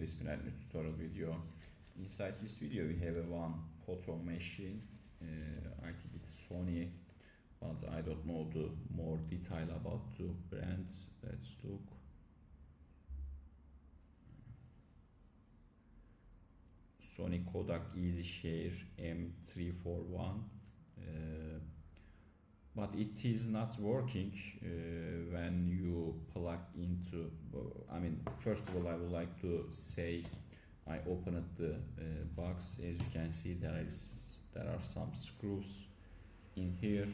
this brand new tutorial video. Inside this video we have a one photo machine. I think it's Sony, but I don't know the more detail about the brand. Let's look. Sony Kodak EasyShare M340. But it is not working when you plug into, first of all I would like to say I opened the box. As you can see, there are some screws in here.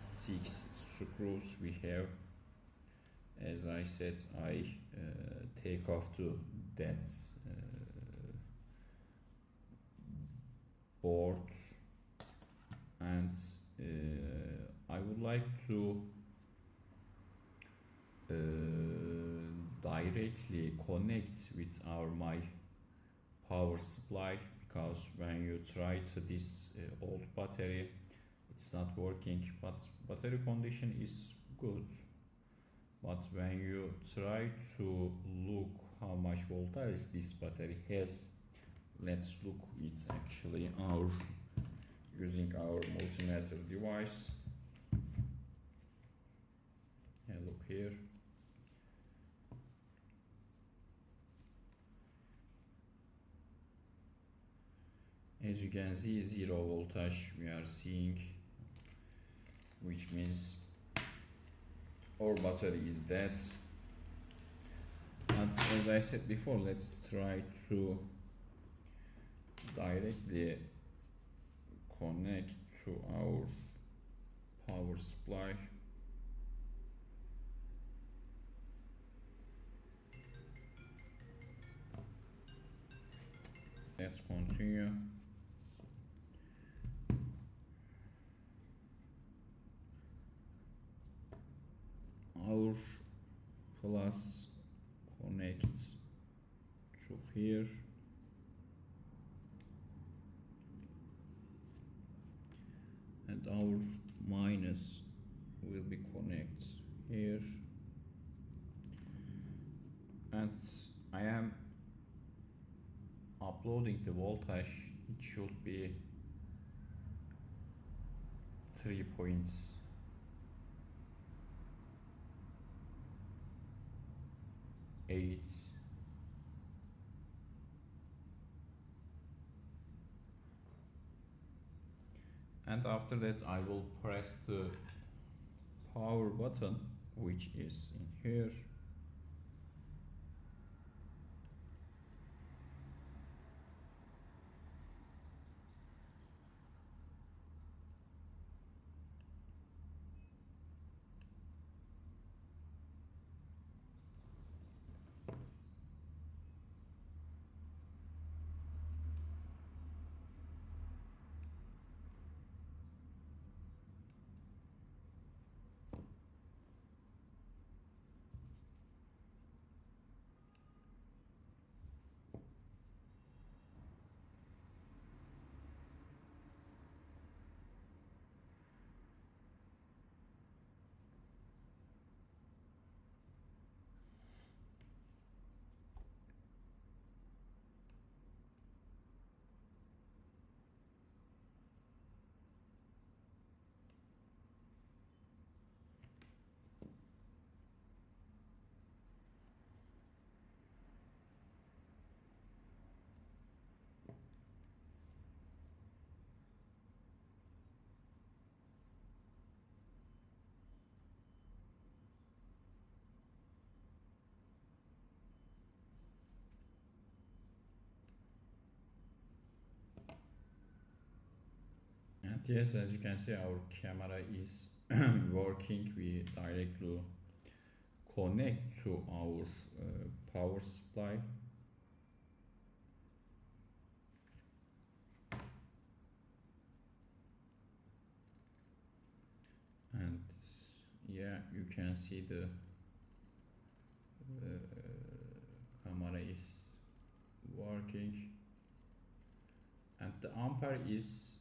6 screws we have. As I said, I take off that board, and I would like to directly connect with my power supply, because when you try to this old battery, it's not working, but battery condition is good. But when you try to look how much voltage this battery has, let's look it actually using our multimeter device. Look here. As you can see, 0 voltage we are seeing, which means our battery is dead. And as I said before, let's try to directly connect to our power supply. Let's continue. Our plus connect to here. And our minus will be connect here. And I am uploading the voltage. It should be 3.8. And after that I will press the power button, which is in here. And yes, as you can see, our camera is working. We directly connect to our power supply. And yeah, you can see the camera is working, and the ampere is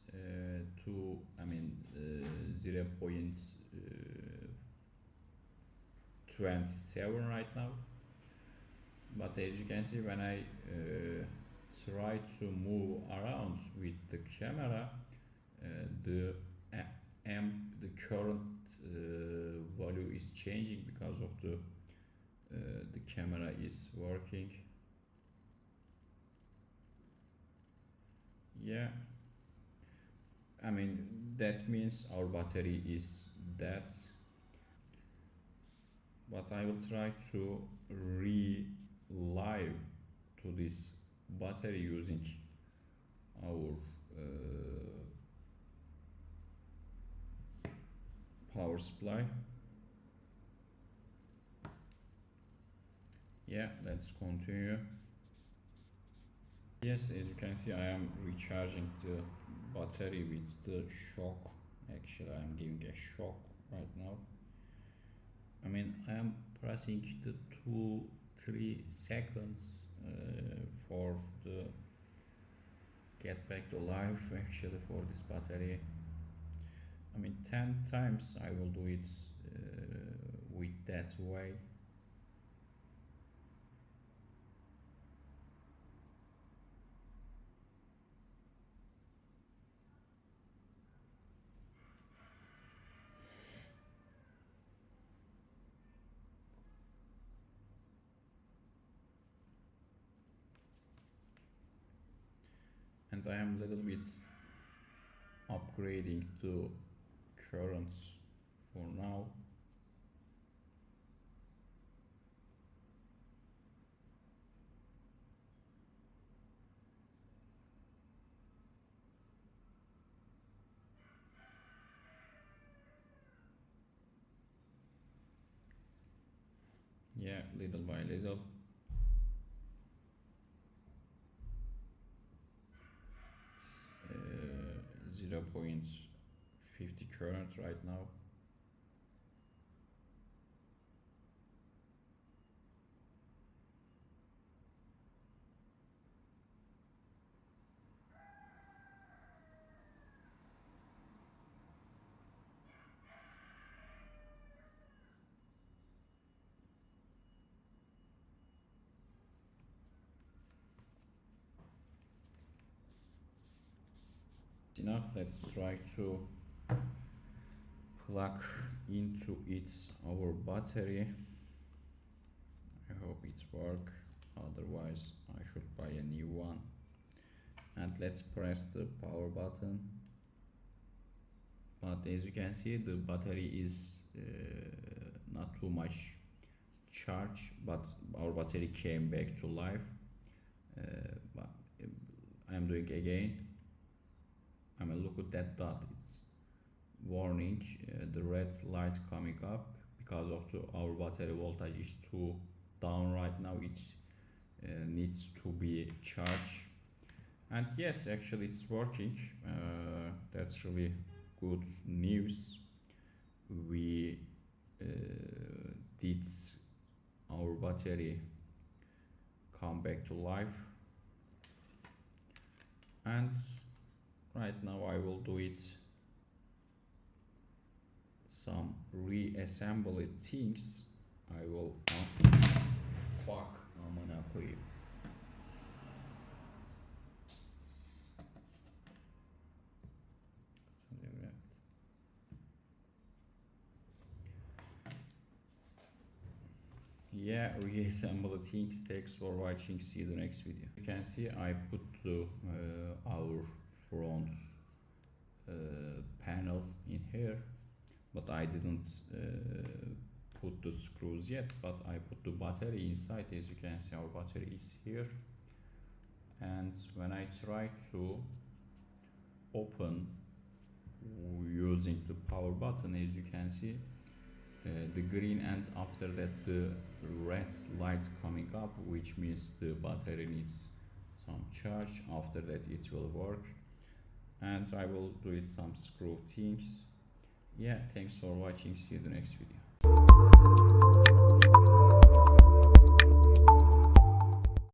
0.27 right now. but as you can see, when I try to move around with the camera, the current value is changing because of the camera is working. Yeah, I mean that means our battery is dead, but I will try to relive to this battery using our power supply. Yeah, let's continue. Yes, as you can see, I am recharging the battery with the shock. Actually, I am giving a shock right now. I mean, I am pressing the 2-3 seconds for the get back to life actually for this battery. I mean 10 times I will do it with that way. And I am a little bit upgrading to currents for now. Yeah, little by little. It's 0.50 current right now. Enough. Let's try to plug into our battery. I hope it works, otherwise I should buy a new one. And let's press the power button. But as you can see, the battery is not too much charge, but our battery came back to life. But I'm doing again. I mean, look at that dot, it's warning the red light coming up because of our battery voltage is too down right now. It needs to be charged, and yes, actually it's working. That's really good news. We did our battery come back to life, and right now I will do it some reassembly things. I will fuck, I'm gonna quit. Yeah, reassemble things. Thanks for watching. See you the next video. You can see I put our front panel in here, but I didn't put the screws yet, but I put the battery inside. As you can see, our battery is here, and when I try to open using the power button, as you can see, the green, and after that the red light coming up, which means the battery needs some charge. After that it will work, and I will do it some screw things. Yeah, thanks for watching. See you the next video.